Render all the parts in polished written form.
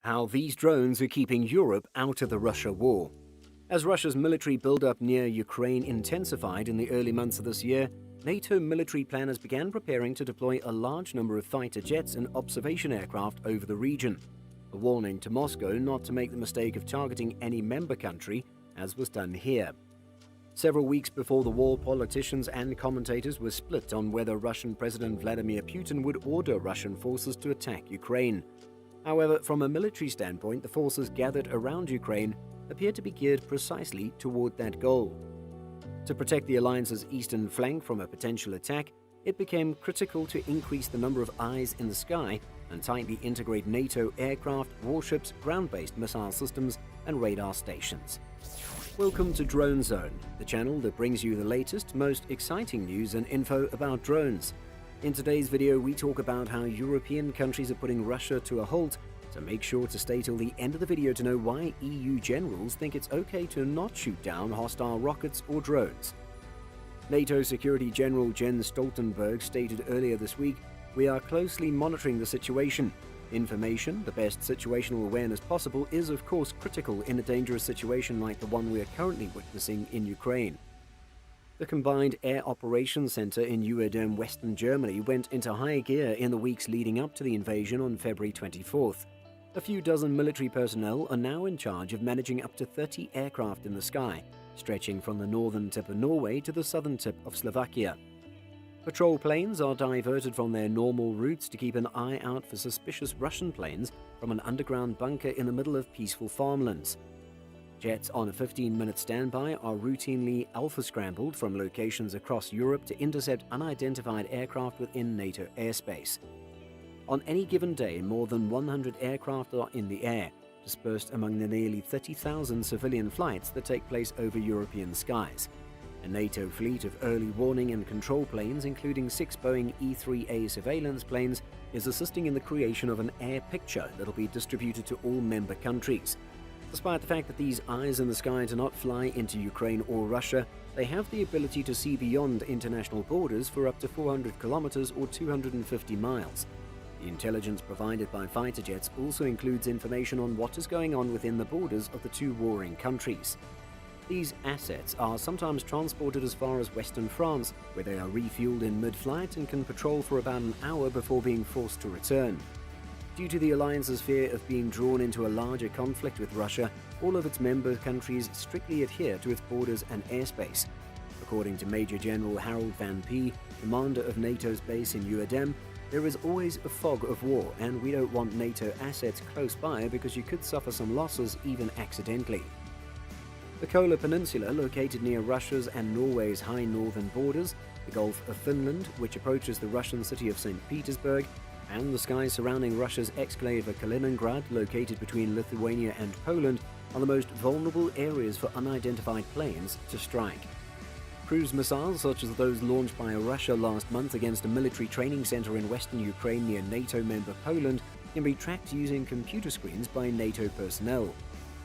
How these drones are keeping Europe out of the Russia war. As Russia's military buildup near Ukraine intensified in the early months of this year, NATO military planners began preparing to deploy a large number of fighter jets and observation aircraft over the region, a warning to Moscow not to make the mistake of targeting any member country, as was done here. Several weeks before the war, politicians and commentators were split on whether Russian President Vladimir Putin would order Russian forces to attack Ukraine. However, from a military standpoint, the forces gathered around Ukraine appeared to be geared precisely toward that goal. To protect the alliance's eastern flank from a potential attack, it became critical to increase the number of eyes in the sky and tightly integrate NATO aircraft, warships, ground-based missile systems, and radar stations. Welcome to Drone Zone, the channel that brings you the latest, most exciting news and info about drones. In today's video, we talk about how European countries are putting Russia to a halt, so make sure to stay till the end of the video to know why EU generals think it's okay to not shoot down hostile rockets or drones. NATO Security General Jens Stoltenberg stated earlier this week, "We are closely monitoring the situation. Information, the best situational awareness possible, is of course critical in a dangerous situation like the one we are currently witnessing in Ukraine." The Combined Air Operations Center in Uedem, Western Germany, went into high gear in the weeks leading up to the invasion on February 24th. A few dozen military personnel are now in charge of managing up to 30 aircraft in the sky, stretching from the northern tip of Norway to the southern tip of Slovakia. Patrol planes are diverted from their normal routes to keep an eye out for suspicious Russian planes from an underground bunker in the middle of peaceful farmlands. Jets on a 15-minute standby are routinely alpha-scrambled from locations across Europe to intercept unidentified aircraft within NATO airspace. On any given day, more than 100 aircraft are in the air, dispersed among the nearly 30,000 civilian flights that take place over European skies. A NATO fleet of early warning and control planes, including 6 Boeing E-3A surveillance planes, is assisting in the creation of an air picture that will be distributed to all member countries. Despite the fact that these eyes in the sky do not fly into Ukraine or Russia, they have the ability to see beyond international borders for up to 400 kilometers or 250 miles. The intelligence provided by fighter jets also includes information on what is going on within the borders of the two warring countries. These assets are sometimes transported as far as western France, where they are refueled in mid-flight and can patrol for about an hour before being forced to return. Due to the alliance's fear of being drawn into a larger conflict with Russia, all of its member countries strictly adhere to its borders and airspace. According to Major General Harold Van P., commander of NATO's base in Uedem, "There is always a fog of war, and we don't want NATO assets close by because you could suffer some losses even accidentally." The Kola Peninsula, located near Russia's and Norway's high northern borders, the Gulf of Finland, which approaches the Russian city of St. Petersburg, and the skies surrounding Russia's exclave of Kaliningrad, located between Lithuania and Poland, are the most vulnerable areas for unidentified planes to strike. Cruise missiles, such as those launched by Russia last month against a military training center in western Ukraine near NATO member Poland, can be tracked using computer screens by NATO personnel.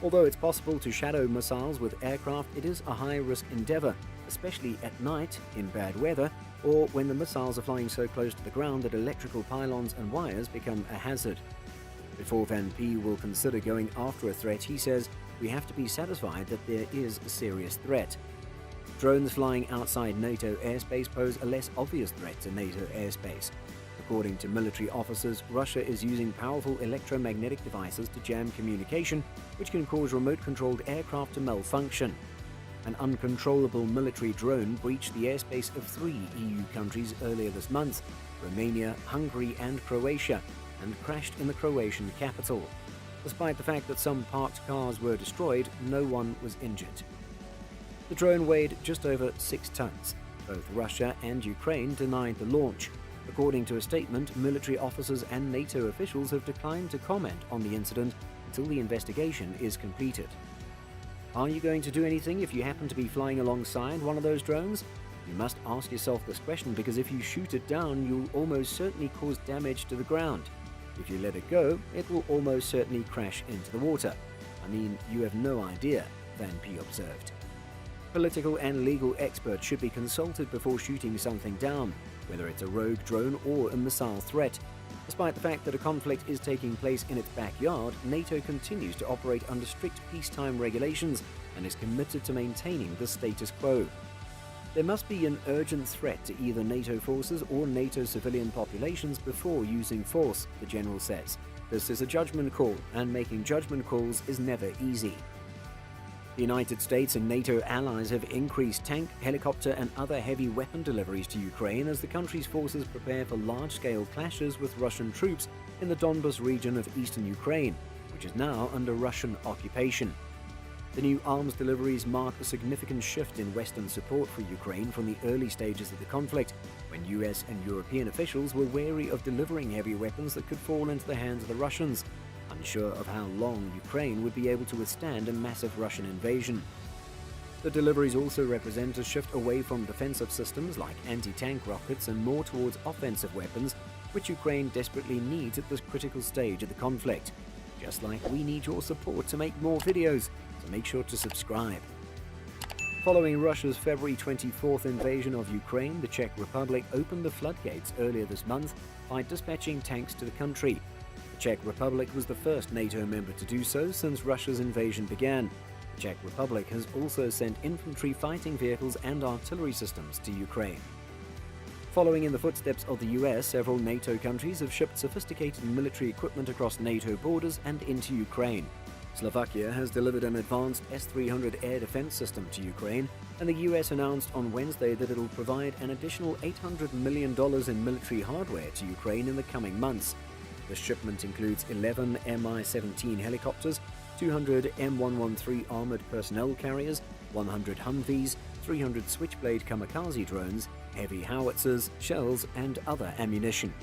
Although it's possible to shadow missiles with aircraft, it is a high-risk endeavor, especially at night, in bad weather, or when the missiles are flying so close to the ground that electrical pylons and wires become a hazard. Before Van P will consider going after a threat, he says, "We have to be satisfied that there is a serious threat." Drones flying outside NATO airspace pose a less obvious threat to NATO airspace. According to military officers, Russia is using powerful electromagnetic devices to jam communication, which can cause remote-controlled aircraft to malfunction. An uncontrollable military drone breached the airspace of 3 EU countries earlier this month, Romania, Hungary and Croatia, and crashed in the Croatian capital. Despite the fact that some parked cars were destroyed, no one was injured. The drone weighed just over 6 tons. Both Russia and Ukraine denied the launch. According to a statement, military officers and NATO officials have declined to comment on the incident until the investigation is completed. Are you going to do anything if you happen to be flying alongside one of those drones? You must ask yourself this question, because if you shoot it down, you'll almost certainly cause damage to the ground. If you let it go, it will almost certainly crash into the water. I mean, you have no idea, Van P observed. Political and legal experts should be consulted before shooting something down, whether it's a rogue drone or a missile threat. Despite the fact that a conflict is taking place in its backyard, NATO continues to operate under strict peacetime regulations and is committed to maintaining the status quo. There must be an urgent threat to either NATO forces or NATO civilian populations before using force, the general says. This is a judgment call, and making judgment calls is never easy. The United States and NATO allies have increased tank, helicopter, and other heavy weapon deliveries to Ukraine as the country's forces prepare for large-scale clashes with Russian troops in the Donbas region of eastern Ukraine, which is now under Russian occupation. The new arms deliveries mark a significant shift in Western support for Ukraine from the early stages of the conflict, when US and European officials were wary of delivering heavy weapons that could fall into the hands of the Russians, unsure of how long Ukraine would be able to withstand a massive Russian invasion. The deliveries also represent a shift away from defensive systems like anti-tank rockets and more towards offensive weapons, which Ukraine desperately needs at this critical stage of the conflict. Just like we need your support to make more videos, so make sure to subscribe. Following Russia's February 24th invasion of Ukraine, the Czech Republic opened the floodgates earlier this month by dispatching tanks to the country. The Czech Republic was the first NATO member to do so since Russia's invasion began. The Czech Republic has also sent infantry fighting vehicles and artillery systems to Ukraine. Following in the footsteps of the US, several NATO countries have shipped sophisticated military equipment across NATO borders and into Ukraine. Slovakia has delivered an advanced S-300 air defense system to Ukraine, and the US announced on Wednesday that it will provide an additional $800 million in military hardware to Ukraine in the coming months. The shipment includes 11 Mi-17 helicopters, 200 M113 armored personnel carriers, 100 Humvees, 300 Switchblade kamikaze drones, heavy howitzers, shells, and other ammunition.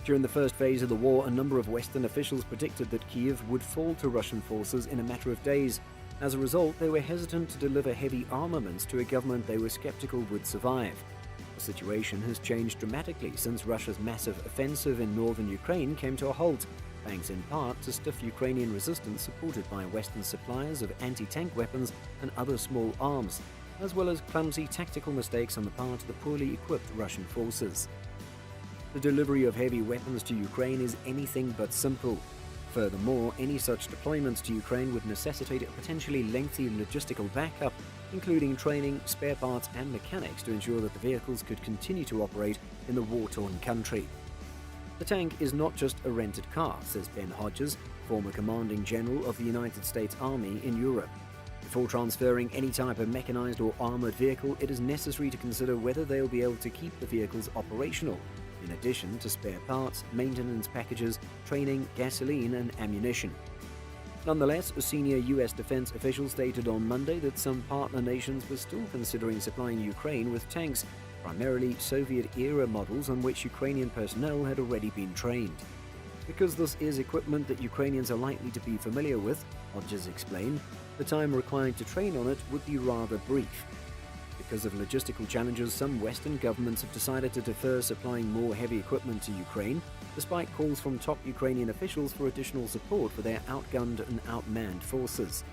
During the first phase of the war, a number of Western officials predicted that Kyiv would fall to Russian forces in a matter of days. As a result, they were hesitant to deliver heavy armaments to a government they were skeptical would survive. The situation has changed dramatically since Russia's massive offensive in northern Ukraine came to a halt, thanks in part to stiff Ukrainian resistance supported by Western suppliers of anti-tank weapons and other small arms, as well as clumsy tactical mistakes on the part of the poorly equipped Russian forces. The delivery of heavy weapons to Ukraine is anything but simple. Furthermore, any such deployments to Ukraine would necessitate a potentially lengthy logistical backup, including training, spare parts, and mechanics to ensure that the vehicles could continue to operate in the war-torn country. The tank is not just a rented car, says Ben Hodges, former commanding general of the United States Army in Europe. Before transferring any type of mechanized or armored vehicle, it is necessary to consider whether they'll be able to keep the vehicles operational, in addition to spare parts, maintenance packages, training, gasoline, and ammunition. Nonetheless, a senior US defense official stated on Monday that some partner nations were still considering supplying Ukraine with tanks, primarily Soviet-era models on which Ukrainian personnel had already been trained. Because this is equipment that Ukrainians are likely to be familiar with, Hodges explained, the time required to train on it would be rather brief. Because of logistical challenges, some Western governments have decided to defer supplying more heavy equipment to Ukraine, despite calls from top Ukrainian officials for additional support for their outgunned and outmanned forces.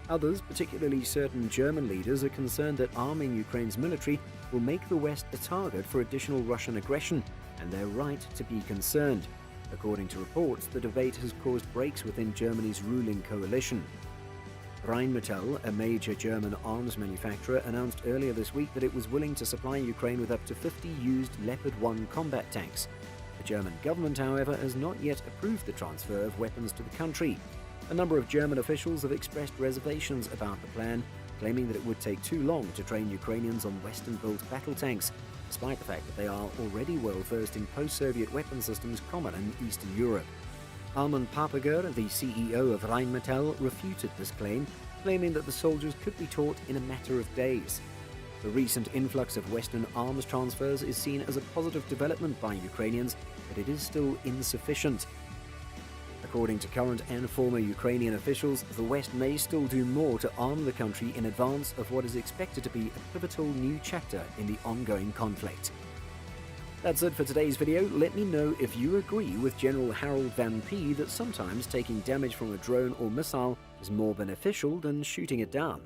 Others, particularly certain German leaders, are concerned that arming Ukraine's military will make the West a target for additional Russian aggression, and they're right to be concerned. According to reports, the debate has caused breaks within Germany's ruling coalition. Rheinmetall, a major German arms manufacturer, announced earlier this week that it was willing to supply Ukraine with up to 50 used Leopard 1 combat tanks. The German government, however, has not yet approved the transfer of weapons to the country. A number of German officials have expressed reservations about the plan, claiming that it would take too long to train Ukrainians on Western-built battle tanks, despite the fact that they are already well versed in post-Soviet weapon systems common in Eastern Europe. Armin Papager, the CEO of Rheinmetall, refuted this claim, claiming that the soldiers could be taught in a matter of days. The recent influx of Western arms transfers is seen as a positive development by Ukrainians, but it is still insufficient. According to current and former Ukrainian officials, the West may still do more to arm the country in advance of what is expected to be a pivotal new chapter in the ongoing conflict. That's it for today's video. Let me know if you agree with General Harold Van P that sometimes taking damage from a drone or missile is more beneficial than shooting it down.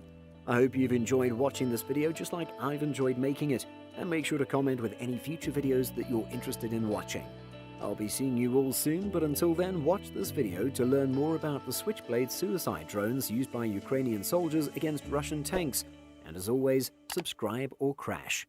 I hope you've enjoyed watching this video just like I've enjoyed making it, and make sure to comment with any future videos that you're interested in watching. I'll be seeing you all soon, but until then, watch this video to learn more about the Switchblade suicide drones used by Ukrainian soldiers against Russian tanks. And as always, subscribe or crash.